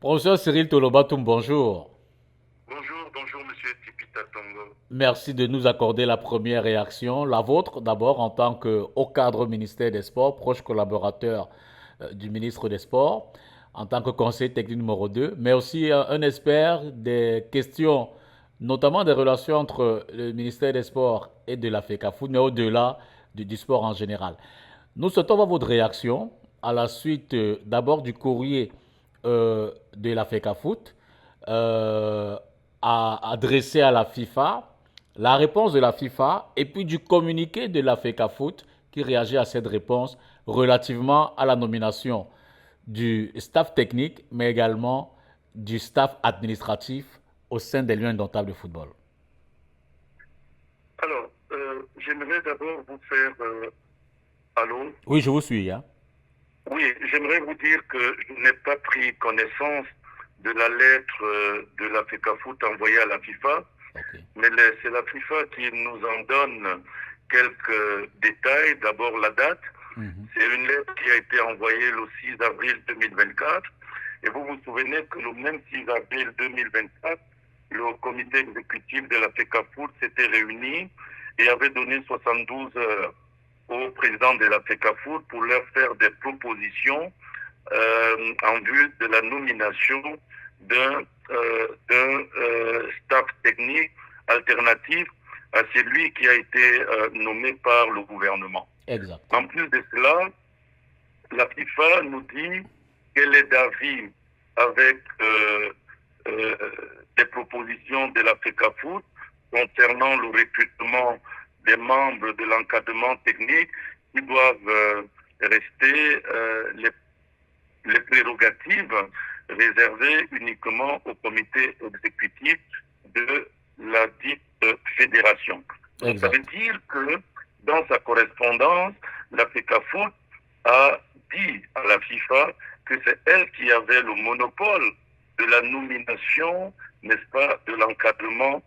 Professeur Cyril Tolobatum, bonjour. Bonjour, bonjour Monsieur Tipita Tongo. Merci de nous accorder la première réaction. La vôtre, d'abord, en tant que haut cadre au ministère des Sports, proche collaborateur du ministre des Sports, en tant que conseiller technique numéro 2, mais aussi un expert des questions, notamment des relations entre le ministère des Sports et de la FECAFOOT, mais au-delà du sport en général. Nous souhaitons avoir votre réaction à la suite d'abord du courrier de la FECAFOOT euh, adressé à la FIFA, la réponse de la FIFA et puis du communiqué de la FECAFOOT qui réagit à cette réponse relativement à la nomination du staff technique, mais également du staff administratif au sein des Lions indomptables de football. Alors, j'aimerais d'abord vous faire... allô? Oui, je vous suis. Hein. Oui, j'aimerais vous dire que je n'ai pas pris connaissance de la lettre de la FECAFOOT envoyée à la FIFA, Ok. mais c'est la FIFA qui nous en donne quelques détails. D'abord, la date. Mhm. C'est une lettre qui a été envoyée le 6 avril 2024. Et vous vous souvenez que le même 6 avril 2024, le comité exécutif de la FECAFOOT s'était réuni et avait donné 72 heures au président de la FECAFOOT pour leur faire des propositions en vue de la nomination d'un staff technique alternatif à celui qui a été nommé par le gouvernement. Exact. En plus de cela, la FIFA nous dit qu'elle est d'avis avec euh, des propositions de la FECAFOOT concernant le recrutement des membres de l'encadrement technique qui doivent rester les prérogatives réservées uniquement au comité exécutif de la dite fédération. Donc ça veut Exact. dire que dans sa correspondance, la FECAFOOT a dit à la FIFA que c'est elle qui avait le monopole de la nomination, n'est-ce pas, de l'encadrement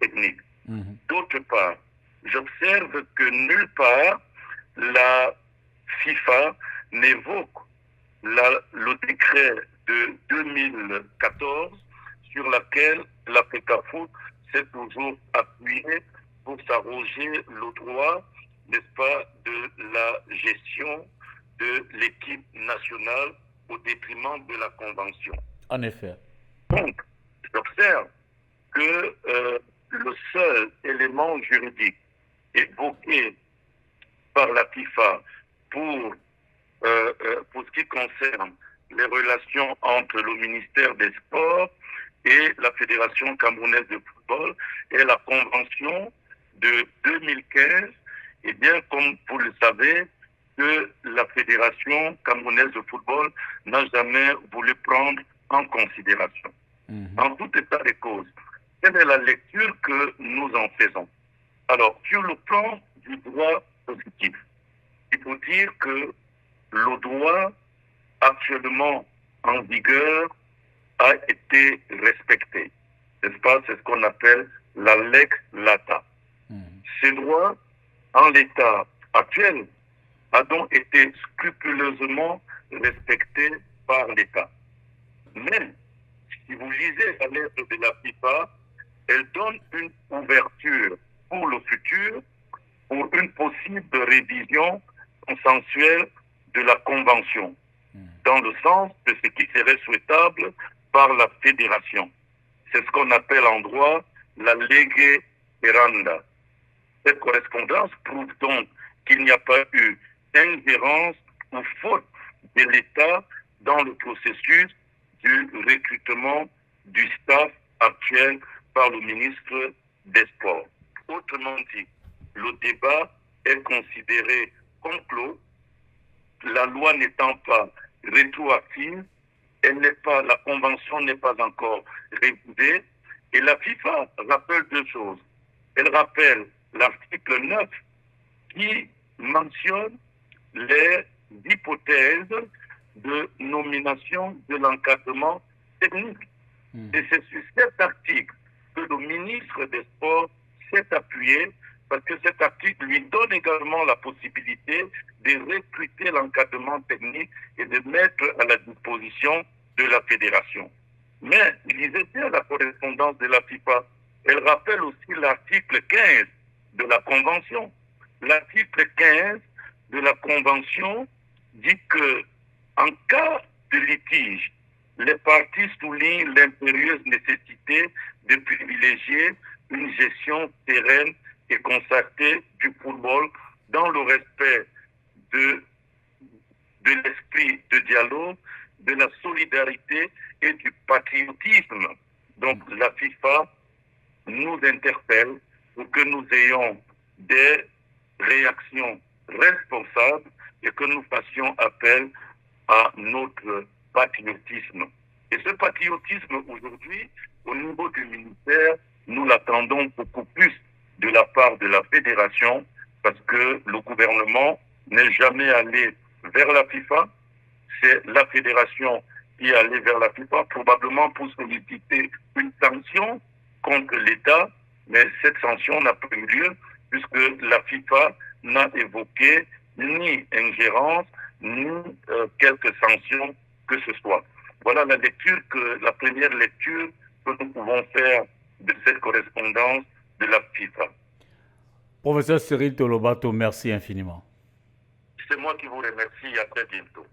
technique. Mhm. D'autre part, j'observe que nulle part la FIFA n'évoque le décret de 2014 sur lequel la FECAFOOT s'est toujours appuyée pour s'arroger le droit, n'est-ce pas, de la gestion de l'équipe nationale au détriment de la Convention. En effet. Donc, j'observe que le seul élément juridique évoqué par la FIFA pour, pour ce qui concerne les relations entre le ministère des Sports et la Fédération camerounaise de football est la convention de 2015. Et bien, comme vous le savez, que la Fédération camerounaise de football n'a jamais voulu prendre en considération. Mhm. En tout état de cause, quelle est la lecture que nous en faisons? Alors, sur le plan du droit positif, il faut dire que le droit actuellement en vigueur a été respecté. N'est-ce pas? C'est ce qu'on appelle la lex lata. Mhm. Ces droits, en l'état actuel, a donc été scrupuleusement respectés par l'État. Mais, si vous lisez la lettre de la FIFA, elle donne une ouverture pour le futur, pour une possible révision consensuelle de la Convention, Mhm. dans le sens de ce qui serait souhaitable par la Fédération. C'est ce qu'on appelle en droit la lege ferenda. Cette correspondance prouve donc qu'il n'y a pas eu ingérence ou faute de l'État dans le processus du recrutement du staff actuel par le ministre des Sports. Autrement dit, le débat est considéré conclos, la loi n'étant pas rétroactive, la convention n'est pas encore révisée, et la FIFA rappelle deux choses. Elle rappelle l'article 9 qui mentionne les hypothèses de nomination de l'encadrement technique. Et Mhm. c'est sur cet article que le ministre des Sports s'est appuyé parce que cet article lui donne également la possibilité de recruter l'encadrement technique et de mettre à la disposition de la fédération. Mais lisez bien la correspondance de la FIFA. Elle rappelle aussi l'article 15 de la Convention. L'article 15 de la Convention dit que, en cas de litige, les parties soulignent l'impérieuse nécessité de privilégier une gestion sereine et concertée du football dans le respect de l'esprit de dialogue, de la solidarité et du patriotisme. Donc la FIFA nous interpelle pour que nous ayons des réactions responsables et que nous fassions appel à notre patriotisme. Et ce patriotisme aujourd'hui, au niveau du ministère, nous l'attendons beaucoup plus de la part de la fédération parce que le gouvernement n'est jamais allé vers la FIFA. C'est la fédération qui est allée vers la FIFA, probablement pour solliciter une sanction contre l'État, mais cette sanction n'a pas eu lieu puisque la FIFA n'a évoqué ni ingérence, ni quelques sanctions que ce soit. Voilà la première lecture que nous pouvons faire de cette correspondance de la FIFA. Professeur Cyril Tolobato, merci infiniment. C'est moi qui vous remercie. À très bientôt.